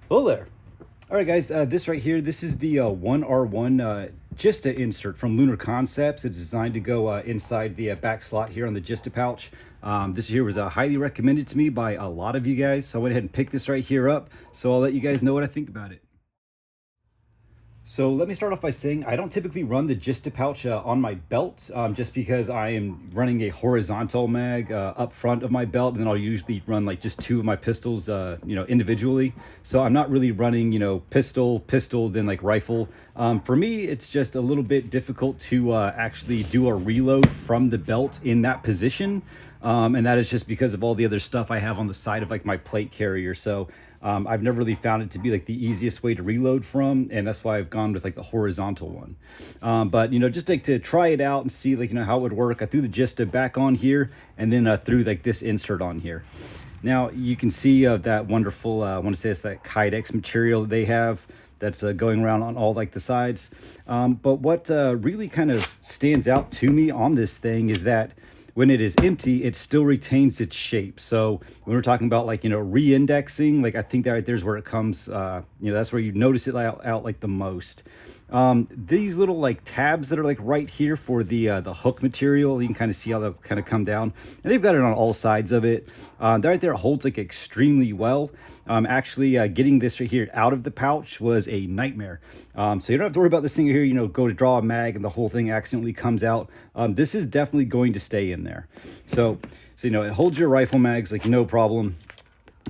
Hello there. All right, guys, this right here, this is the 1R1 Gista insert from Lunar Concepts. It's designed to go inside the back slot here on the Gista pouch. This here was highly recommended to me by a lot of you guys, so I went ahead and picked this right here up. So I'll let you guys know what I think about it. So let me start off by saying I don't typically run the Gista pouch on my belt, just because I am running a horizontal mag up front of my belt, and then I'll usually run like just two of my pistols, individually. So I'm not really running, pistol, then like rifle. For me, it's just a little bit difficult to actually do a reload from the belt in that position. And that is just because of all the other stuff I have on the side of like my plate carrier. So I've never really found it to be like the easiest way to reload from, and that's why I've gone with like the horizontal one. But just like to try it out and see like how it would work, I threw the Gista back on here, and then threw like this insert on here. Now you can see that wonderful, I want to say it's that Kydex material that they have that's going around on all like the sides. But what really kind of stands out to me on this thing is that when it is empty, it still retains its shape. So when we're talking about like, re-indexing, like I think that right there's where it comes, that's where you notice it out like the most. These little like tabs that are like right here for the hook material, you can kind of see how they'll kind of come down, and they've got it on all sides of it. That right there holds like extremely well. Actually, getting this right here out of the pouch was a nightmare. So you don't have to worry about this thing here, go to draw a mag and the whole thing accidentally comes out. This is definitely going to stay in there. So it holds your rifle mags like no problem.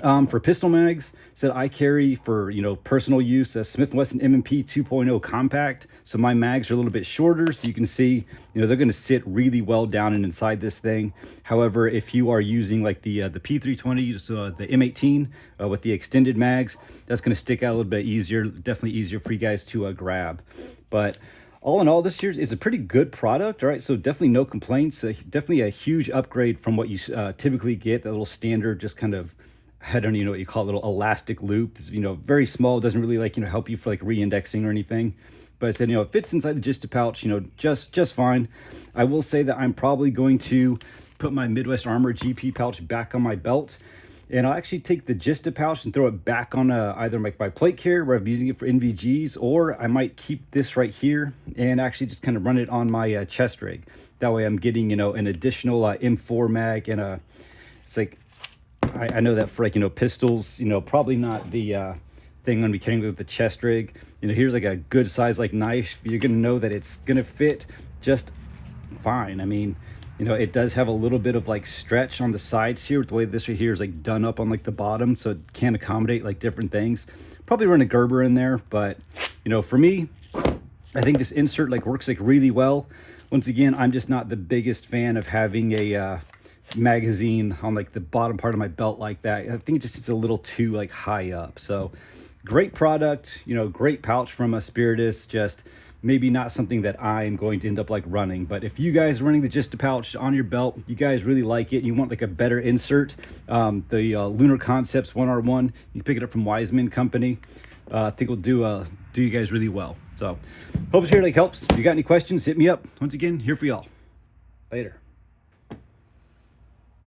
For pistol mags, said I carry for personal use a Smith & Wesson M&P 2.0 compact. So my mags are a little bit shorter, so you can see they're going to sit really well down and inside this thing. However, if you are using like the P320, so the M18 with the extended mags, that's going to stick out a little bit easier. Definitely easier for you guys to grab. But all in all, this here is a pretty good product. All right, so definitely no complaints. Definitely a huge upgrade from what you typically get, that little standard just kind of, I don't even know what you call it, little elastic loop. It's, very small, doesn't really like, help you for like re-indexing or anything. But I said, it fits inside the Gista pouch, just fine. I will say that I'm probably going to put my Midwest Armor GP pouch back on my belt. And I'll actually take the Gista pouch and throw it back on either my plate carrier where I'm using it for NVGs, or I might keep this right here and actually just kind of run it on my chest rig. That way I'm getting, an additional M4 mag and it's like, I know that for like, pistols, probably not the thing I'm gonna be carrying with the chest rig. Here's like a good size like knife. You're gonna know that it's gonna fit just fine. I mean, it does have a little bit of like stretch on the sides here with the way this right here is like done up on like the bottom, so it can accommodate like different things. Probably run a Gerber in there, but for me, I think this insert like works like really well. Once again, I'm just not the biggest fan of having a magazine on like the bottom part of my belt like that. I think it just it's a little too like high up. So great product, great pouch from a Spiritus, just maybe not something that I'm going to end up like running. But if you guys are running the Gista pouch on your belt, you guys really like it, you want like a better insert, the Lunar Concepts 1R1, you can pick it up from Wiseman Company. I think will do you guys really well. So hope this here like helps. If you got any questions, hit me up. Once again, here for y'all. Later.